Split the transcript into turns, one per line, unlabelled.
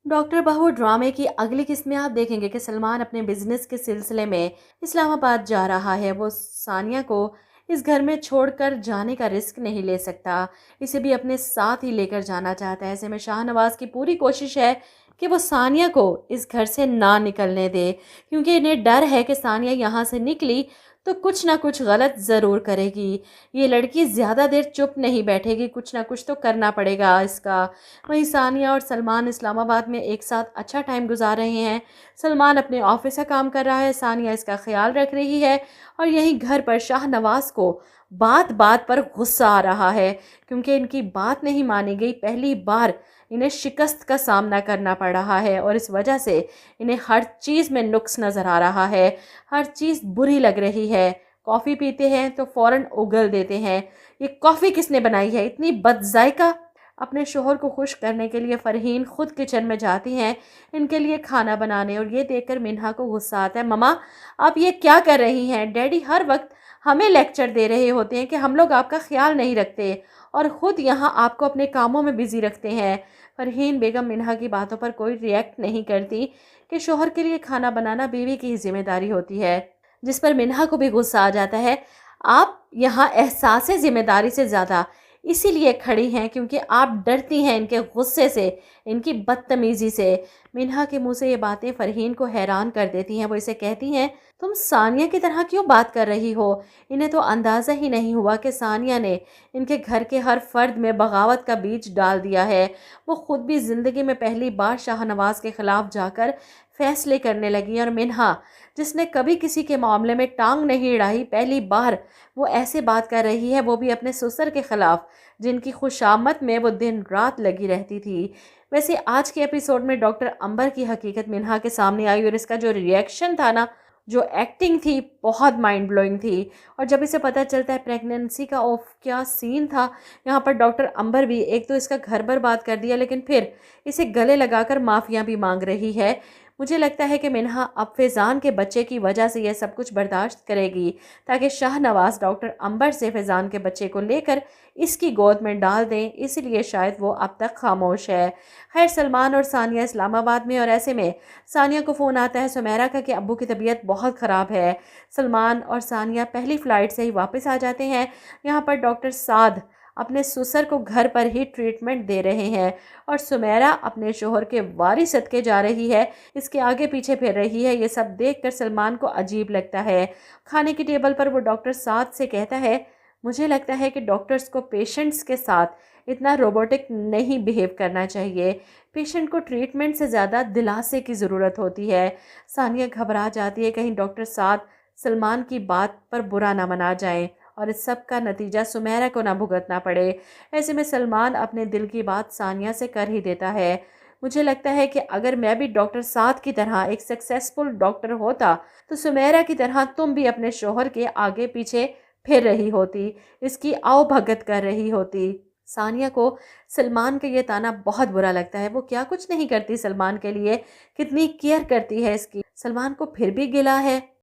Doctor बहू ड्रामे की अगली किस्त में आप देखेंगे कि सलमान अपने बिजनेस के सिलसिले में इस्लामाबाद जा रहा है। वो सानिया को इस घर में छोड़कर जाने का रिस्क नहीं ले सकता, इसे भी अपने साथ ही लेकर जाना चाहता है। ऐसे में शाहनवाज की पूरी कोशिश है कि वो सानिया को इस घर से ना निकलने दे, क्योंकि इन्हें डर है कि सानिया यहाँ से निकली तो कुछ ना कुछ गलत ज़रूर करेगी। ये लड़की ज़्यादा देर चुप नहीं बैठेगी, कुछ ना कुछ तो करना पड़ेगा इसका। वहीं सानिया और सलमान इस्लामाबाद में एक साथ अच्छा टाइम गुजार रहे हैं। सलमान अपने ऑफिस का काम कर रहा है, सानिया इसका ख्याल रख रही है, और यहीं घर पर शाहनवाज को बात बात पर गुस्सा आ रहा है, क्योंकि इनकी बात नहीं मानी गई। पहली बार इन्हें शिकस्त का सामना करना पड़ रहा है और इस वजह से इन्हें हर चीज़ में नुक्स नज़र आ रहा है, हर चीज़ बुरी लग रही है। कॉफ़ी पीते हैं तो फ़ौरन उगल देते हैं, ये कॉफ़ी किसने बनाई है, इतनी बदजायका। अपने शोहर को खुश करने के लिए फ़रहीन खुद किचन में जाती हैं इनके लिए खाना बनाने, और ये देखकर मिन्हा को गुस्सा आता है। ममा, आप ये क्या कर रही हैं? डैडी हर वक्त हमें लेक्चर दे रहे होते हैं कि हम लोग आपका ख्याल नहीं रखते, और ख़ुद यहाँ आपको अपने कामों में बिज़ी रखते हैं। फ़रहीन बेगम मिन्हा की बातों पर कोई रिएक्ट नहीं करती कि शोहर के लिए खाना बनाना बीवी की ही जिम्मेदारी होती है, जिस पर मिन्हा को भी गुस्सा आ जाता है। आप यहाँ एहसास ज़िम्मेदारी से ज़्यादा इसीलिए खड़ी हैं क्योंकि आप डरती हैं इनके गुस्से से, इनकी बदतमीज़ी से। मिन्हा के मुंह से ये बातें फ़रहीन को हैरान कर देती हैं। वो इसे कहती हैं, तुम सानिया की तरह क्यों बात कर रही हो? इन्हें तो अंदाज़ा ही नहीं हुआ कि सानिया ने इनके घर के हर फर्द में बगावत का बीज डाल दिया है। वो ख़ुद भी ज़िंदगी में पहली बार शाहनवाज के ख़िलाफ़ जाकर फ़ैसले करने लगी, और मिन्हा, जिसने कभी किसी के मामले में टांग नहीं अड़ाई, पहली बार वो ऐसे बात कर रही है, वो भी अपने ससुर के ख़िलाफ़, जिनकी खुशामद में वो दिन रात लगी रहती थी। वैसे आज के एपिसोड में डॉक्टर अंबर की हकीकत मिन्हा के सामने आई, और इसका जो रिएक्शन था ना, जो एक्टिंग थी, बहुत माइंड ब्लोइंग थी। और जब इसे पता चलता है प्रेगनेंसी का, ऑफ क्या सीन था यहाँ पर। डॉक्टर अंबर भी एक तो इसका घर बर्बाद कर दिया, लेकिन फिर इसे गले लगाकर माफ़िया भी मांग रही है। मुझे लगता है कि मिन्हा अब फैज़ान के बच्चे की वजह से यह सब कुछ बर्दाश्त करेगी, ताकि शाहनवाज डॉक्टर अंबर से फैज़ान के बच्चे को लेकर इसकी गोद में डाल दें, इसलिए शायद वो अब तक खामोश है। खैर, सलमान और सानिया इस्लामाबाद में, और ऐसे में सानिया को फ़ोन आता है सुमेरा का कि अब्बू की तबीयत बहुत ख़राब है। सलमान और सानिया पहली फ़्लाइट से ही वापस आ जाते हैं। यहाँ पर डॉक्टर साद अपने ससुर को घर पर ही ट्रीटमेंट दे रहे हैं, और सुमेरा अपने शोहर के वारी सदके जा रही है, इसके आगे पीछे फिर रही है। ये सब देखकर सलमान को अजीब लगता है। खाने की टेबल पर वो डॉक्टर साद से कहता है, मुझे लगता है कि डॉक्टर्स को पेशेंट्स के साथ इतना रोबोटिक नहीं बिहेव करना चाहिए। पेशेंट को ट्रीटमेंट से ज़्यादा दिलासे की ज़रूरत होती है। सानिया घबरा जाती है, कहीं डॉक्टर साद सलमान की बात पर बुरा ना मना जाए और इस सब का नतीजा सुमेरा को ना भुगतना पड़े। ऐसे में सलमान अपने दिल की बात सानिया से कर ही देता है। मुझे लगता है कि अगर मैं भी डॉक्टर साद की तरह एक सक्सेसफुल डॉक्टर होता, तो सुमेरा की तरह तुम भी अपने शोहर के आगे पीछे फिर रही होती, इसकी आवभगत कर रही होती। सानिया को सलमान का ये ताना बहुत बुरा लगता है। वो क्या कुछ नहीं करती सलमान के लिए, कितनी केयर करती है इसकी। सलमान को फिर भी गिला है।